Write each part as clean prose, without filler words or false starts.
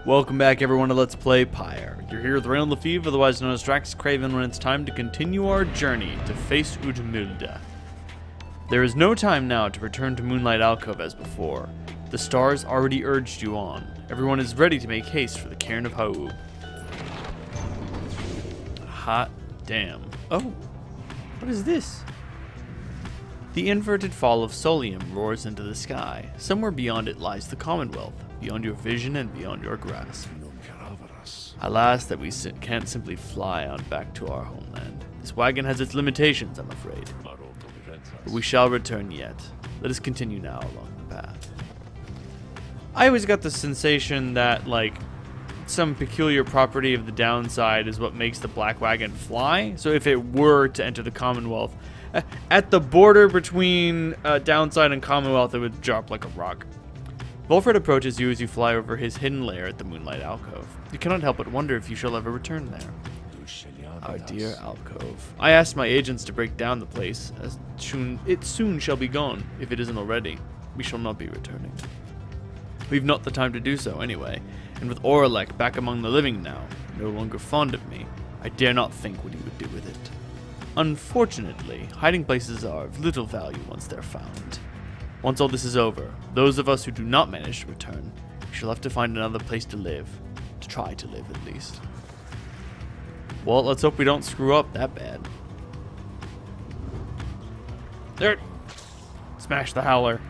Welcome back everyone to Let's Play Pyre. You're here with Rain Lefebvre, otherwise known as DraxxKraven, when it's time to continue our journey to face Utmilda. There is no time now to return to Moonlight Alcove as before. The stars already urged you on. Everyone is ready to make haste for the Cairn of Haub. Hot damn. Oh, what is this? The inverted fall of Solium roars into the sky. Somewhere beyond it lies the Commonwealth, beyond your vision and beyond your grasp. Alas, that we can't simply fly on back to our homeland. This wagon has its limitations, I'm afraid. But we shall return yet. Let us continue now along the path. I always got the sensation that, like, some peculiar property of the downside is what makes the black wagon fly. So if it were to enter the Commonwealth, at the border between downside and Commonwealth, it would drop like a rock. Volfred approaches you as you fly over his hidden lair at the Moonlight Alcove. You cannot help but wonder if you shall ever return there. Our dear alcove. I asked my agents to break down the place, as it soon shall be gone, if it isn't already. We shall not be returning. We've not the time to do so anyway, and with Oralech back among the living now, no longer fond of me, I dare not think what he would do with it. Unfortunately, hiding places are of little value once they're found. Once all this is over, those of us who do not manage to return, we shall have to find another place to live. To try to live, at least. Well, let's hope we don't screw up that bad. There! Smash the howler.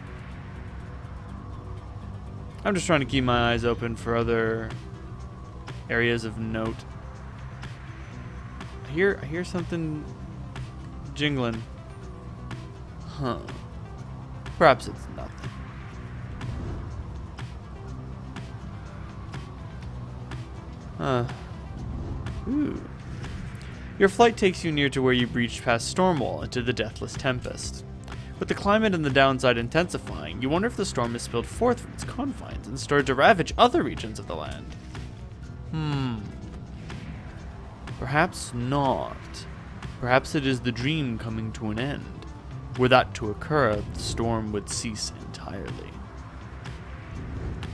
I'm just trying to keep my eyes open for other areas of note. I hear something jingling. Huh. Perhaps it's nothing. Ooh. Your flight takes you near to where you breached past Stormwall into the Deathless Tempest. With the climate and the downside intensifying, you wonder if the storm has spilled forth from its confines and started to ravage other regions of the land. Perhaps not. Perhaps it is the dream coming to an end. Were that to occur, the storm would cease entirely.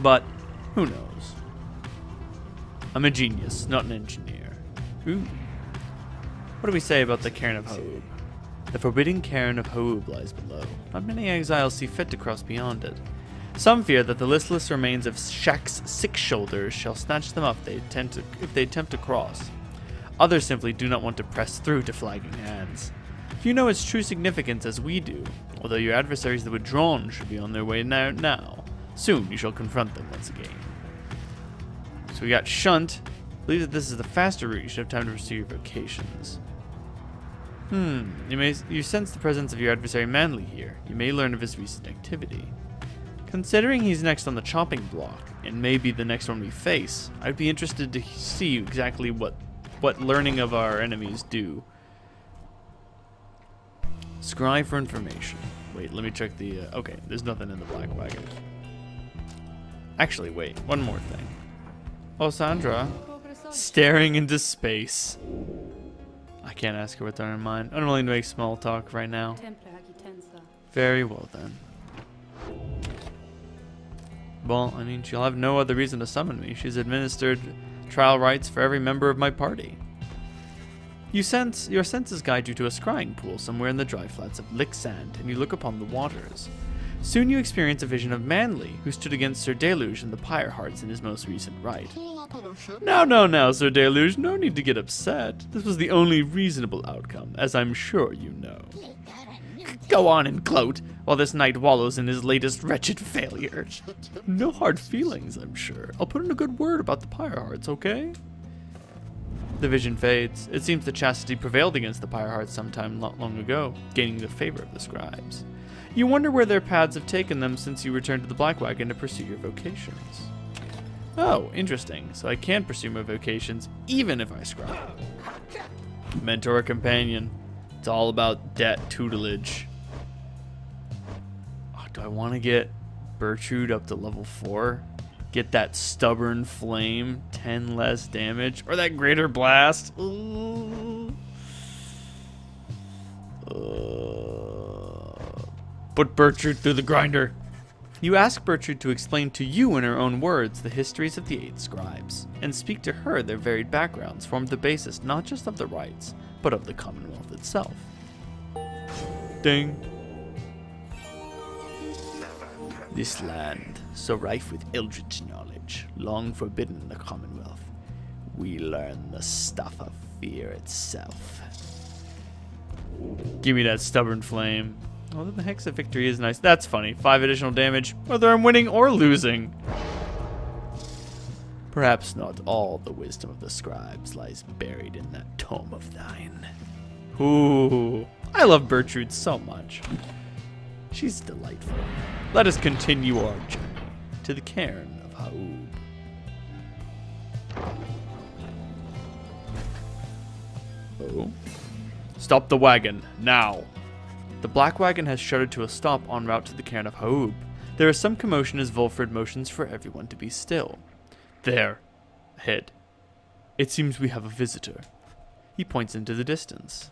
But who knows? I'm a genius, not an engineer. Ooh. What do we say about the Cairn of Haub? The forbidding Cairn of Haub lies below. Not many exiles see fit to cross beyond it. Some fear that the listless remains of Shaq's sick shoulders shall snatch them up if they attempt to cross. Others simply do not want to press through to flagging hands. Few know its true significance as we do, although your adversaries the withdrawn should be on their way now. Soon you shall confront them once again. So we got Shunt. I believe that this is the faster route. You should have time to pursue your vocations. You sense the presence of your adversary Manly here. You may learn of his recent activity. Considering he's next on the chopping block, and may be the next one we face, I'd be interested to see exactly what learning of our enemies do. Scry for information. Wait, let me check the... okay, there's nothing in the black wagon. Actually, wait, one more thing. Oh, Sandra. Staring into space. I can't ask her what's on her mind. I don't really make small talk right now. Very well then. Well, I mean, she'll have no other reason to summon me. She's administered trial rites for every member of my party. Your senses guide you to a scrying pool somewhere in the dry flats of Lick Sand, and you look upon the waters. Soon you experience a vision of Manly, who stood against Sir Deluge and the Pyre Hearts in his most recent rite. Now, Sir Deluge, no need to get upset. This was the only reasonable outcome, as I'm sure you know. Go on and gloat, while this knight wallows in his latest wretched failure. No hard feelings, I'm sure. I'll put in a good word about the Pyre Hearts, okay? The vision fades. It seems that chastity prevailed against the Pyre Hearts sometime not long ago, gaining the favor of the scribes. You wonder where their paths have taken them since you returned to the Black Wagon to pursue your vocations. Oh, interesting. So I can pursue my vocations even if I scribe. Mentor or companion. It's all about debt tutelage. Oh, do I want to get Bertrude up to level 4? Get that stubborn flame, 10 less damage, or that greater blast. Put Bertrude through the grinder. You ask Bertrude to explain to you in her own words the histories of the 8 scribes, and speak to her their varied backgrounds formed the basis not just of the rites, but of the Commonwealth itself. Ding. This land, so rife with eldritch knowledge, long forbidden in the Commonwealth, we learn the stuff of fear itself. Give me that stubborn flame. Oh, the Hex of Victory is nice. That's funny. 5 additional damage, whether I'm winning or losing. Perhaps not all the wisdom of the scribes lies buried in that tome of thine. Ooh, I love Bertrude so much. She's delightful. Let us continue our journey to the cairn of Haub. Oh. Stop the wagon, now. The black wagon has shuddered to a stop en route to the cairn of Haub. There is some commotion as Volfred motions for everyone to be still. There, ahead. It seems we have a visitor. He points into the distance.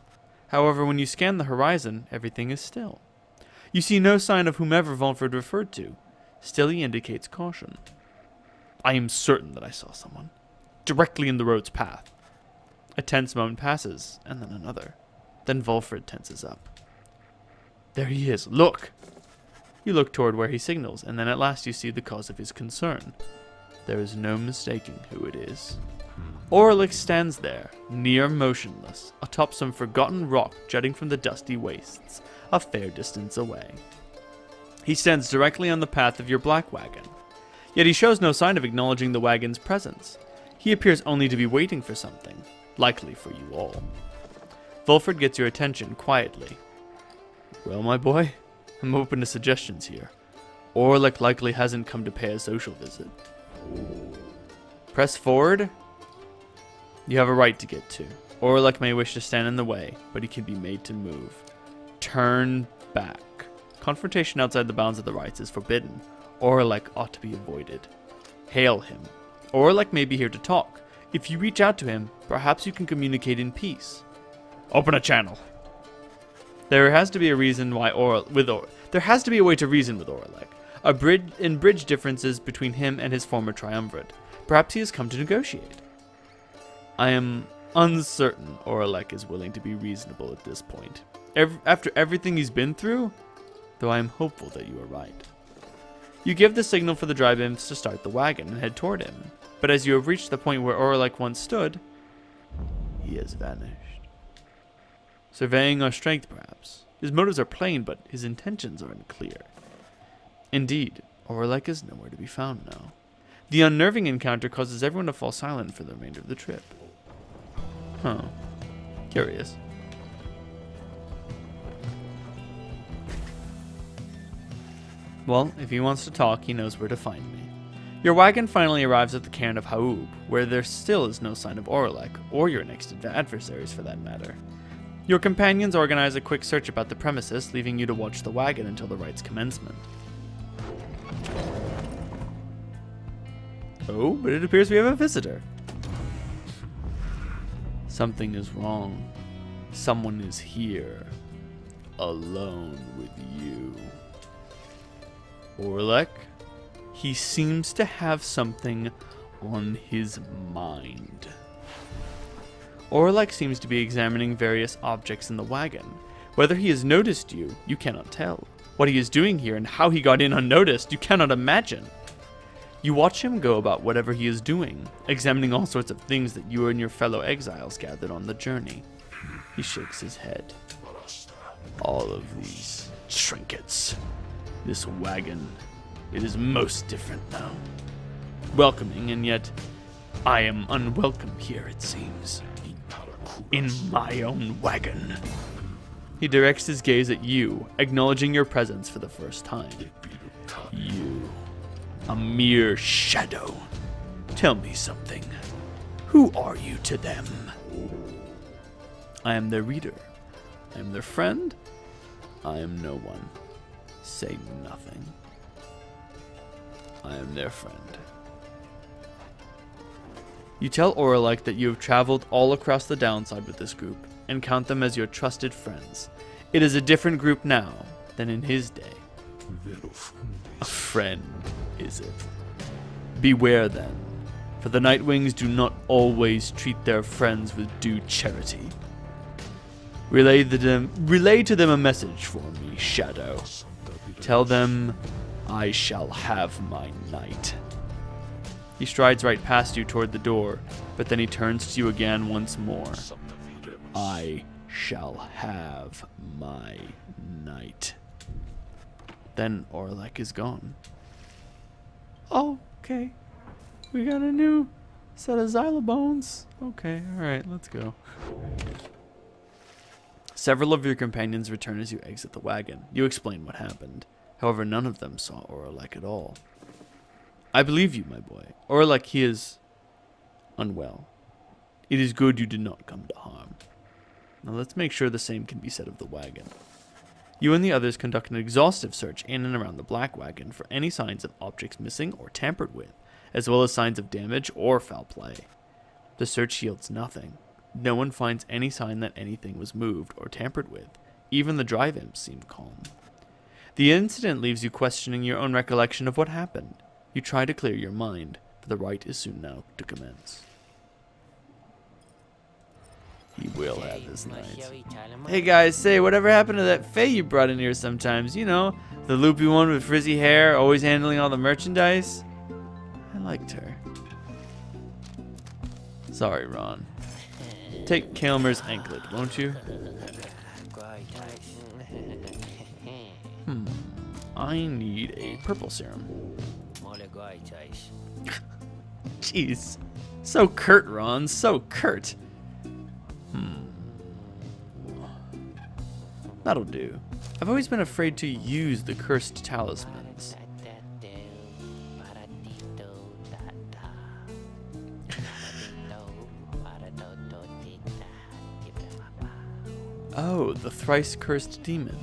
However, when you scan the horizon, everything is still. You see no sign of whomever Volfred referred to. Still, he indicates caution. I am certain that I saw someone. Directly in the road's path. A tense moment passes, and then another. Then Volfred tenses up. There he is, look! You look toward where he signals, and then at last you see the cause of his concern. There is no mistaking who it is. Oralech stands there, near motionless, atop some forgotten rock jutting from the dusty wastes, a fair distance away. He stands directly on the path of your black wagon, yet he shows no sign of acknowledging the wagon's presence. He appears only to be waiting for something, likely for you all. Volfred gets your attention quietly. Well, my boy, I'm open to suggestions here. Oralech likely hasn't come to pay a social visit. Press forward. You have a right to get to. Oralech may wish to stand in the way, but he can be made to move. Turn back. Confrontation outside the bounds of the rites is forbidden. Oralech ought to be avoided. Hail him. Oralech may be here to talk. If you reach out to him, perhaps you can communicate in peace. Open a channel. There has to be a reason why there has to be a way to reason with Oralech. Bridge differences between him and his former triumvirate. Perhaps he has come to negotiate. I am uncertain Oralech is willing to be reasonable at this point. After everything he's been through, though I am hopeful that you are right. You give the signal for the dry imps to start the wagon and head toward him, but as you have reached the point where Oralech once stood, he has vanished. Surveying our strength, perhaps. His motives are plain, but his intentions are unclear. Indeed, Oralech is nowhere to be found now. The unnerving encounter causes everyone to fall silent for the remainder of the trip. Huh. Curious. Well, if he wants to talk, he knows where to find me. Your wagon finally arrives at the cairn of Haub, where there still is no sign of Oralech, or your next adversaries for that matter. Your companions organize a quick search about the premises, leaving you to watch the wagon until the rite's commencement. Oh, but it appears we have a visitor. Something is wrong. Someone is here, alone with you. Oralech, he seems to have something on his mind. Oralech seems to be examining various objects in the wagon. Whether he has noticed you, you cannot tell. What he is doing here and how he got in unnoticed, you cannot imagine. You watch him go about whatever he is doing, examining all sorts of things that you and your fellow exiles gathered on the journey. He shakes his head. All of these trinkets. This wagon, it is most different now. Welcoming, and yet I am unwelcome here, it seems. In my own wagon. He directs his gaze at you, acknowledging your presence for the first time. You, a mere shadow. Tell me something. Who are you to them? I am their reader. I am their friend. I am no one. Say nothing. I am their friend. You tell Oralech that you have traveled all across the downside with this group, and count them as your trusted friends. It is a different group now than in his day. A friend, is it? Beware then, for the Nightwings do not always treat their friends with due charity. Relay to them a message for me, Shadow. Tell them I shall have my night. He strides right past you toward the door, but then he turns to you again once more. I shall have my night. Then Oralech is gone. Oh, okay. We got a new set of xylobones. Okay, alright, let's go. Several of your companions return as you exit the wagon. You explain what happened. However, none of them saw Oralech at all. I believe you, my boy. Oralech, he is unwell. It is good you did not come to harm. Now let's make sure the same can be said of the wagon. You and the others conduct an exhaustive search in and around the black wagon for any signs of objects missing or tampered with, as well as signs of damage or foul play. The search yields nothing. No one finds any sign that anything was moved or tampered with. Even the drive imps seem calm. The incident leaves you questioning your own recollection of what happened. You try to clear your mind, for the rite is soon now to commence. He will have his night. Hey guys, say, whatever happened to that Faye you brought in here sometimes? You know, the loopy one with frizzy hair, always handling all the merchandise? I liked her. Sorry, Ron. Take Kaelmer's anklet, won't you? I need a purple serum. Jeez. So curt, Ron. So curt. That'll do. I've always been afraid to use the cursed talismans. Oh, the thrice cursed demon.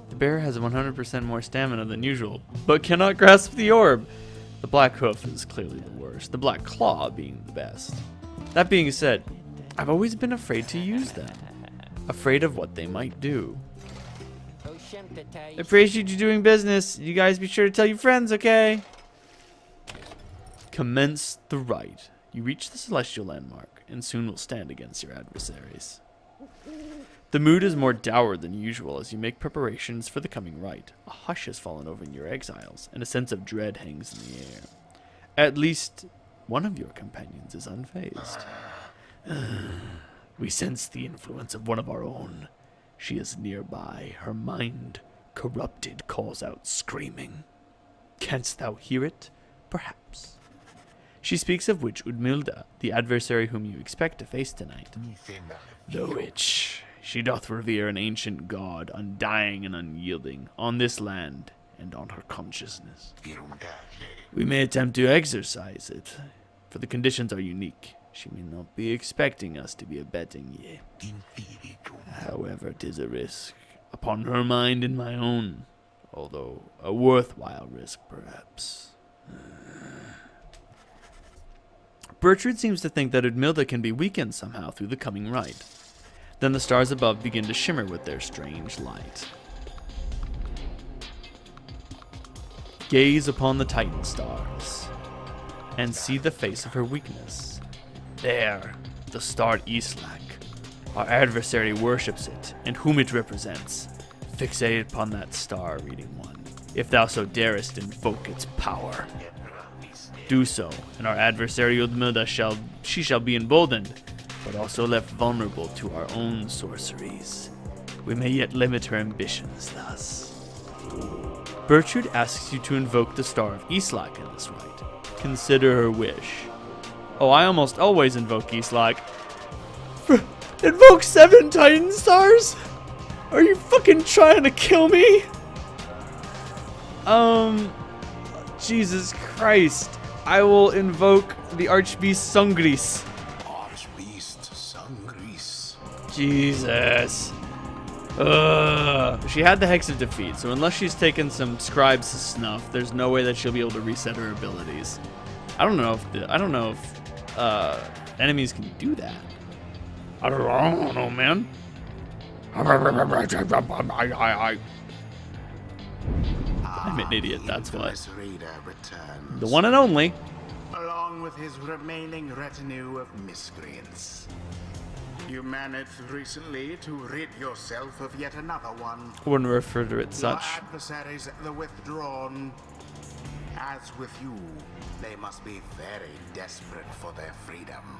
The bear has 100% more stamina than usual, but cannot grasp the orb. The black hoof is clearly the worst, the black claw being the best. That being said, I've always been afraid to use them. Afraid of what they might do. Appreciate you doing business. You guys be sure to tell your friends, okay? Commence the rite. You reach the celestial landmark, and soon will stand against your adversaries. The mood is more dour than usual as you make preparations for the coming rite. A hush has fallen over your exiles, and a sense of dread hangs in the air. At least one of your companions is unfazed. We sense the influence of one of our own. She is nearby. Her mind, corrupted, calls out screaming. Canst thou hear it? Perhaps. She speaks of witch Udmilda, the adversary whom you expect to face tonight. The witch. She doth revere an ancient god, undying and unyielding, on this land and on her consciousness. We may attempt to exorcise it, for the conditions are unique. She may not be expecting us to be abetting ye. However, 'tis a risk, upon her mind and my own, although a worthwhile risk, perhaps. Bertrude seems to think that Udmilda can be weakened somehow through the coming rite. Then the stars above begin to shimmer with their strange light. Gaze upon the Titan stars, and see the face of her weakness. There, the star Islak. Our adversary worships it, and whom it represents. Fixate upon that star, reading one. If thou so darest invoke its power. Do so, and our adversary Udmilda shall be emboldened, but also left vulnerable to our own sorceries. We may yet limit her ambitions thus. Bertrude asks you to invoke the star of Islak in this rite. Consider her wish. Oh, I almost always invoke Islak. Invoke 7 Titan stars? Are you fucking trying to kill me? Jesus Christ. I will invoke the Archbeast Sungris. Archbeast Sungris. Jesus. She had the Hex of Defeat, so unless she's taken some Scribe's Snuff, there's no way that she'll be able to reset her abilities. I don't know if enemies can do that. I don't know, man. I'm an idiot, that's what. Infamous raider returns, The one and only. along with his remaining retinue of miscreants. You managed recently to rid yourself of yet another one. I wouldn't refer to it Your such. adversaries, the withdrawn. As with you, they must be very desperate for their freedom.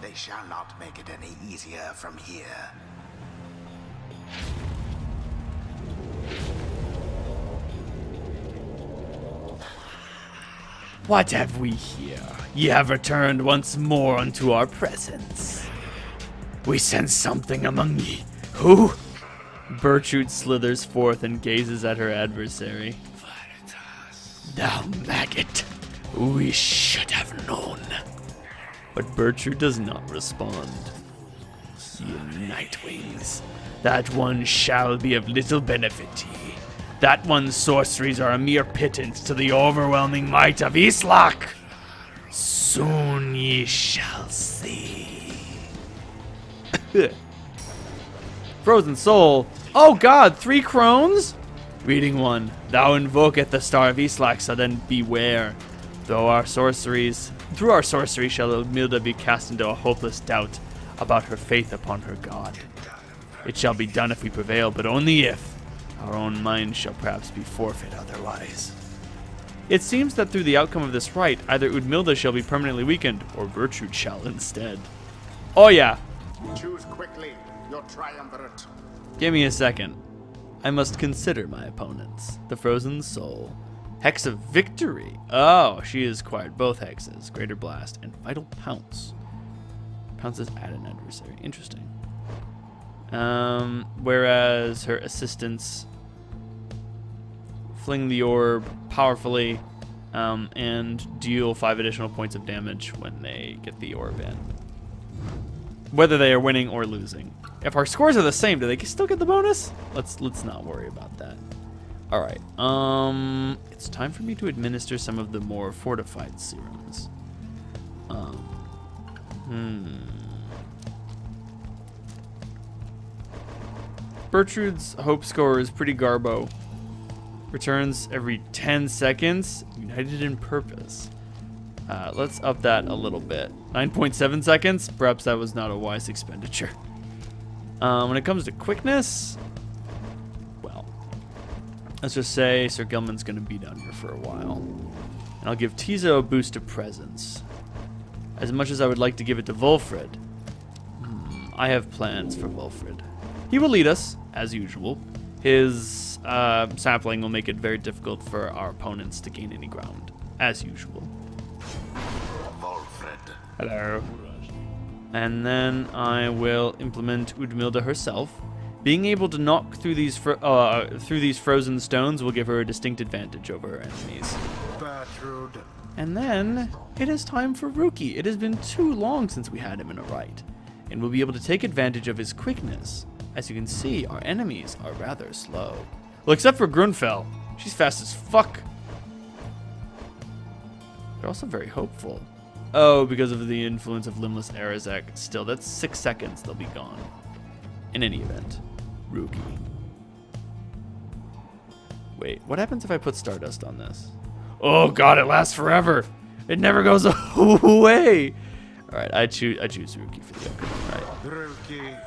They shall not make it any easier from here. What have we here? Ye have returned once more unto our presence. We sense something among ye. Who? Bertrude slithers forth and gazes at her adversary. Thou maggot, we should have known. But Bertrude does not respond. Ye Nightwings, that one shall be of little benefit to ye. That one's sorceries are a mere pittance to the overwhelming might of Islak. Soon ye shall see. Frozen Soul. Oh god, 3 crones? Reading 1. Thou invoketh the star of Islak, so then beware. Through our sorcery shall Ilmilda be cast into a hopeless doubt about her faith upon her god. It shall be done if we prevail, but only if. Our own minds shall perhaps be forfeit otherwise. It seems that through the outcome of this rite, either Udmilda shall be permanently weakened, or Bertrude shall instead. Oh yeah. Choose quickly, your triumvirate. Give me a second. I must consider my opponents. The Frozen Soul. Hex of Victory. Oh, she has acquired both hexes, Greater Blast and Vital Pounce. Pounces at an adversary. Interesting. Whereas her assistants fling the orb powerfully and deal 5 additional points of damage when they get the orb in. Whether they are winning or losing. If our scores are the same, do they still get the bonus? Let's not worry about that. All right. It's time for me to administer some of the more fortified serums. Bertrude's hope score is pretty garbo. Returns every 10 seconds. United in purpose. Let's up that a little bit. 9.7 seconds. Perhaps that was not a wise expenditure. When it comes to quickness, well, let's just say Sir Gilman's going to be down here for a while. And I'll give Tizo a boost of presence. As much as I would like to give it to Wulfred, I have plans for Wulfred. He will lead us, as usual. His sapling will make it very difficult for our opponents to gain any ground, as usual. Wulfred. Hello. And then I will implement Udmilda herself. Being able to knock through these frozen stones will give her a distinct advantage over her enemies. Bertrude. And then it is time for Ruki. It has been too long since we had him in a rite, and we'll be able to take advantage of his quickness. As you can see, our enemies are rather slow. Well, except for Grunfell. She's fast as fuck. They're also very hopeful. Oh, because of the influence of Limbless Arazek. Still, that's 6 seconds. They'll be gone. In any event, Ruki. Wait, what happens if I put Stardust on this? Oh god, it lasts forever. It never goes away. All right, I choose Ruki for the outcome. All right. Ruki.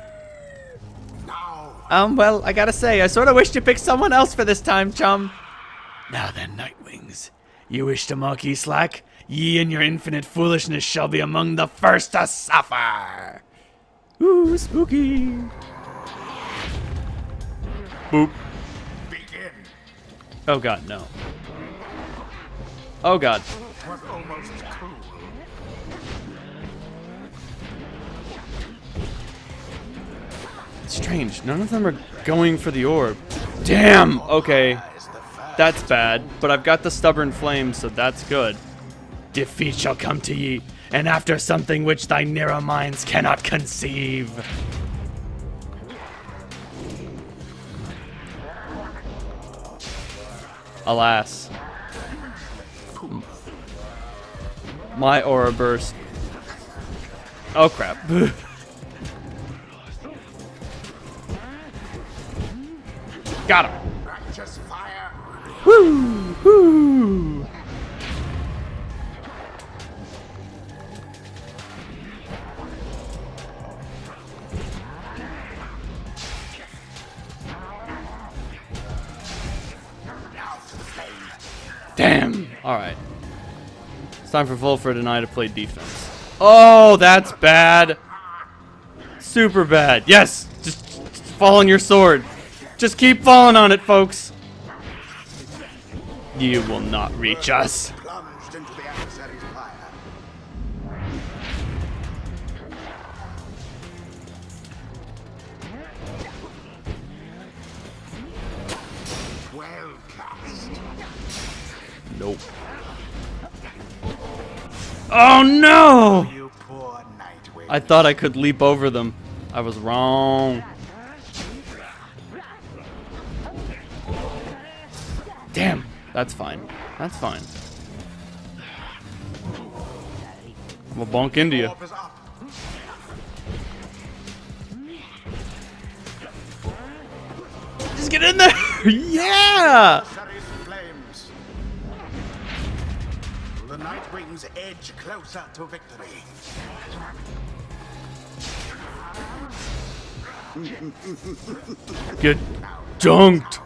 Now. Well, I gotta say, I sort of wish you picked someone else for this time, chum. Now then, Nightwings, you wish to mock Islak? Ye and your infinite foolishness shall be among the first to suffer. Ooh, spooky. Boop. Begin. Oh god, no. Oh god. Was almost cool. It's strange. None of them are going for the orb. Damn! Okay. That's bad, but I've got the stubborn flame, so that's good. Defeat shall come to ye, and after something which thy narrow minds cannot conceive. Alas. My aura burst. Oh crap. Got him. Righteous fire. Woo! Woo! Damn! Alright. It's time for Volfred and I to play defense. Oh, that's bad. Super bad. Yes! Just fall on your sword. Just keep falling on it, folks. You will not reach us. Plunged into the adversary's pyre. Well cast. Nope. Oh no! You poor Nightwing. I thought I could leap over them. I was wrong. Damn. That's fine. That's fine. I'm gonna bonk into you. Orb is up. Just get in there! Yeah! Adversary's flames. The Nightwings edge closer to victory. Get dunked!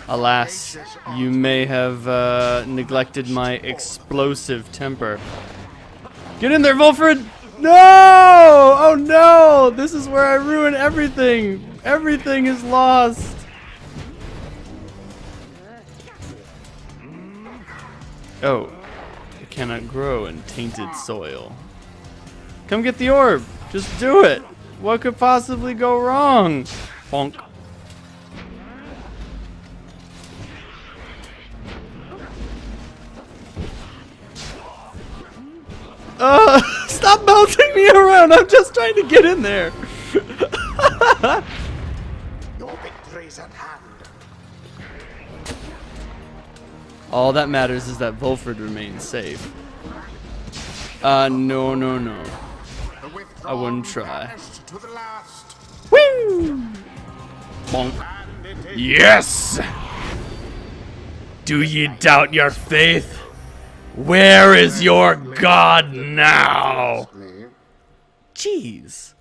Alas, you may have neglected my explosive temper. Get in there, Volfred! No! Oh no! This is where I ruin everything! Everything is lost! Oh, it cannot grow in tainted soil. Come get the orb! Just do it! What could possibly go wrong? Bonk. Stop bouncing me around! I'm just trying to get in there! Your victory's at hand. All that matters is that Volfred remains safe. No, no, no. The withdrawn I wouldn't try. vanished to the last. Woo! Bonk. And it is Yes! Do ye doubt your faith? Where is your god now? Jeez.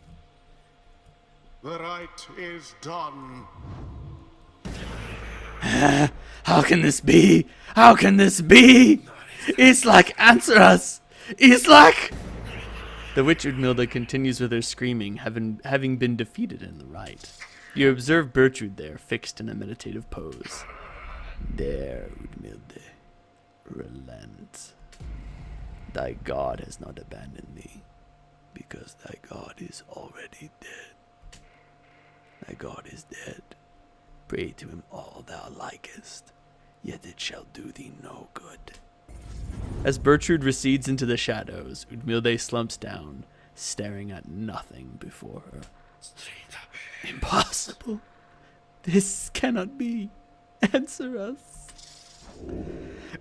the right is done. How can this be? How can this be? Islak, answer us! Islak! The witch Udmilda continues with her screaming, having been defeated in the right. You observe Bertrude there, fixed in a meditative pose. There, Udmilde. Relent. Thy God has not abandoned thee, because thy God is already dead. Thy God is dead. Pray to him all thou likest, yet it shall do thee no good. As Bertrude recedes into the shadows, Udmilde slumps down, staring at nothing before her. Impossible. This cannot be. Answer us.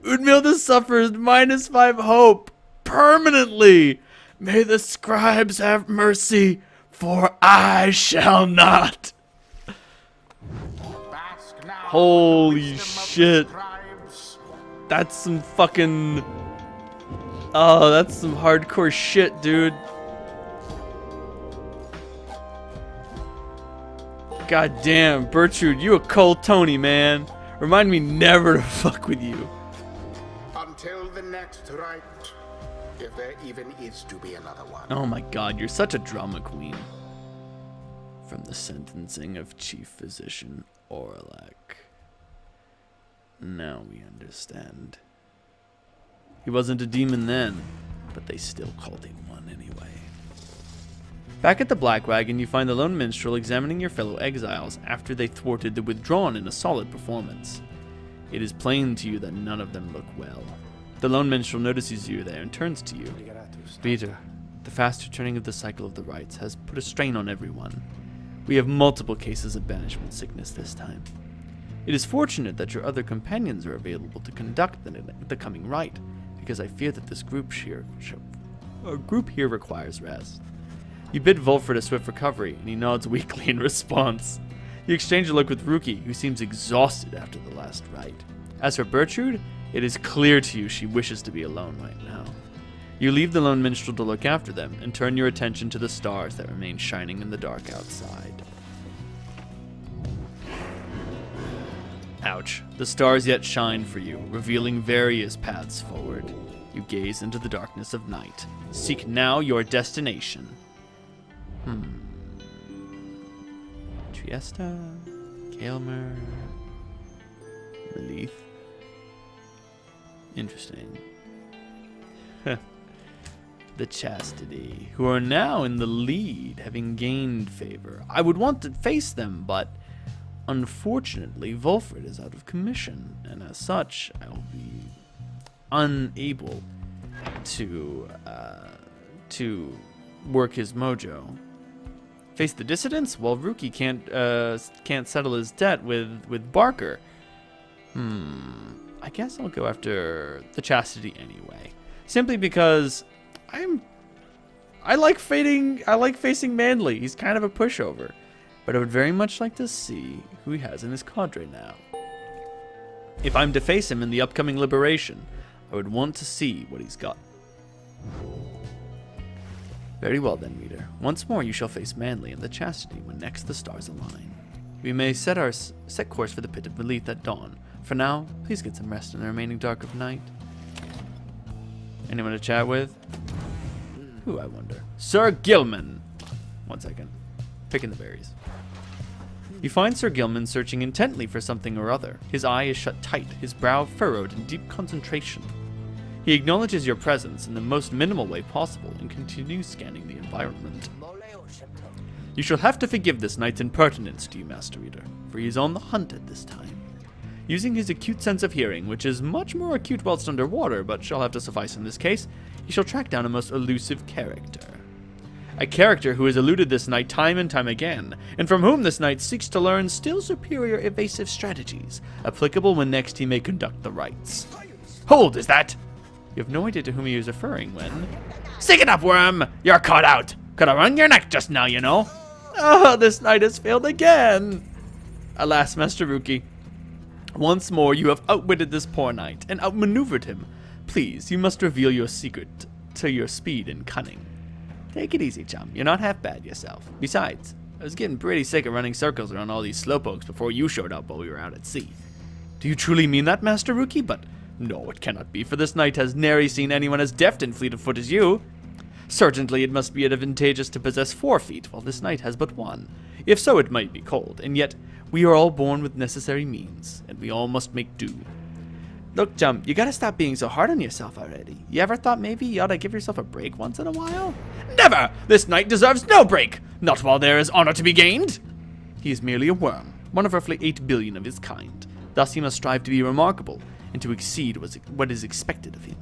Udmilde suffers -5 hope permanently. May the scribes have mercy, for I shall not. Bask now Holy in the wisdom of the shit. scribes. That's some fucking... Oh, that's some hardcore shit, dude. God damn, Bertrude, you a cold Tony, man. Remind me never to fuck with you. Until the next right, if there even is to be another one. Oh my god, you're such a drama queen. From the sentencing of Chief Physician Oralech. Now we understand. He wasn't a demon then, but they still called him one anyway. Back at the Black Wagon, you find the lone minstrel examining your fellow exiles after they thwarted the Withdrawn in a solid performance. It is plain to you that none of them look well. The lone minstrel notices you there and turns to you. Peter, the fast returning of the cycle of the rites has put a strain on everyone. We have multiple cases of banishment sickness this time. It is fortunate that your other companions are available to conduct the coming rite, because I fear that this group here requires rest. You bid Volfred a swift recovery, and he nods weakly in response. You exchange a look with Ruki, who seems exhausted after the last rite. As for Bertrude, it is clear to you she wishes to be alone right now. You leave the lone minstrel to look after them, and turn your attention to the stars that remain shining in the dark outside. Ouch. The stars yet shine for you, revealing various paths forward. You gaze into the darkness of night. Seek now your destination. Triesta, Kaelmer, Relief. Interesting. The Chastity, who are now in the lead, having gained favor. I would want to face them, but unfortunately, Volfred is out of commission, and as such, I will be unable to work his mojo. Face the dissidents? Well, Ruki can't settle his debt with Barker. I guess I'll go after the Chastity anyway, simply because I like facing Manly. He's kind of a pushover. But I would very much like to see who he has in his cadre now. If I'm to face him in the upcoming liberation, I would want to see what he's got. Very well then, reader. Once more you shall face Manly and the Chastity when next the stars align. We may set course for the Pit of Melith at dawn. For now, please get some rest in the remaining dark of night. Anyone to chat with? Who, I wonder? Sir Gilman! 1 second. Picking the berries. You find Sir Gilman searching intently for something or other. His eye is shut tight, his brow furrowed in deep concentration. He acknowledges your presence in the most minimal way possible and continues scanning the environment. You shall have to forgive this knight's impertinence to you, Master Reader, for he is on the hunt at this time. Using his acute sense of hearing, which is much more acute whilst underwater, but shall have to suffice in this case, he shall track down a most elusive character. A character who has eluded this knight time and time again, and from whom this knight seeks to learn still superior evasive strategies, applicable when next he may conduct the rites. Hold, is that? You have no idea to whom he is referring when... Stick it up, worm! You're caught out! Could have wrung your neck just now, you know. Ah, this knight has failed again! Alas, Master Ruki. Once more you have outwitted this poor knight, and outmaneuvered him. Please, you must reveal your secret to your speed and cunning. Take it easy, chum. You're not half bad yourself. Besides, I was getting pretty sick of running circles around all these slowpokes before you showed up while we were out at sea. Do you truly mean that, Master Ruki? But no, it cannot be, for this knight has nary seen anyone as deft and fleet of foot as you. Certainly it must be advantageous to possess 4 feet, while this knight has but 1. If so, it might be cold, and yet we are all born with necessary means, and we all must make do. Look, chum, you gotta stop being so hard on yourself already. You ever thought maybe you ought to give yourself a break once in a while? Never! This knight deserves no break! Not while there is honor to be gained! He is merely a worm, one of roughly 8 billion of his kind. Thus he must strive to be remarkable, and to exceed what is expected of him.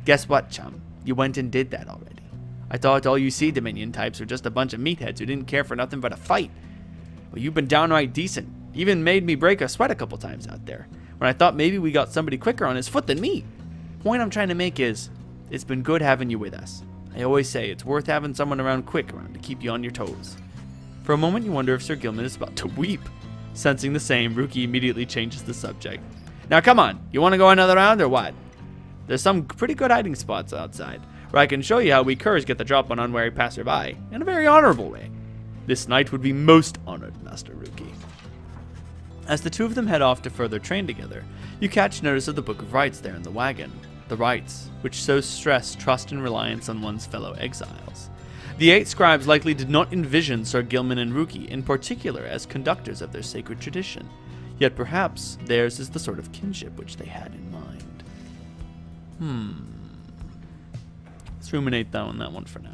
Guess what, chum? You went and did that already. I thought all you Sea Dominion types were just a bunch of meatheads who didn't care for nothing but a fight. Well, you've been downright decent. Even made me break a sweat a couple times out there, when I thought maybe we got somebody quicker on his foot than me. Point I'm trying to make is, it's been good having you with us. I always say it's worth having someone quick around to keep you on your toes. For a moment you wonder if Sir Gilman is about to weep. Sensing the same, Ruki immediately changes the subject. Now come on, you want to go another round or what? There's some pretty good hiding spots outside, where I can show you how we curs get the drop on unwary passerby, in a very honorable way. This knight would be most honored, Master Ruki. As the two of them head off to further train together, you catch notice of the Book of Rites there in the wagon. The rites, which so stress trust and reliance on one's fellow exiles. The 8 scribes likely did not envision Sir Gilman and Ruki in particular as conductors of their sacred tradition, yet perhaps theirs is the sort of kinship which they had in mind. Let's ruminate on that one for now.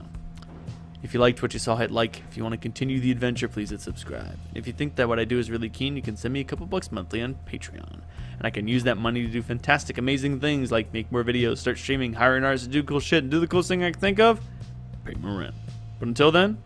If you liked what you saw, hit like. If you want to continue the adventure, please hit subscribe. If you think that what I do is really keen, you can send me a couple bucks monthly on Patreon. And I can use that money to do fantastic, amazing things like make more videos, start streaming, hire an artist to do cool shit, and do the coolest thing I can think of, pay more rent. But until then,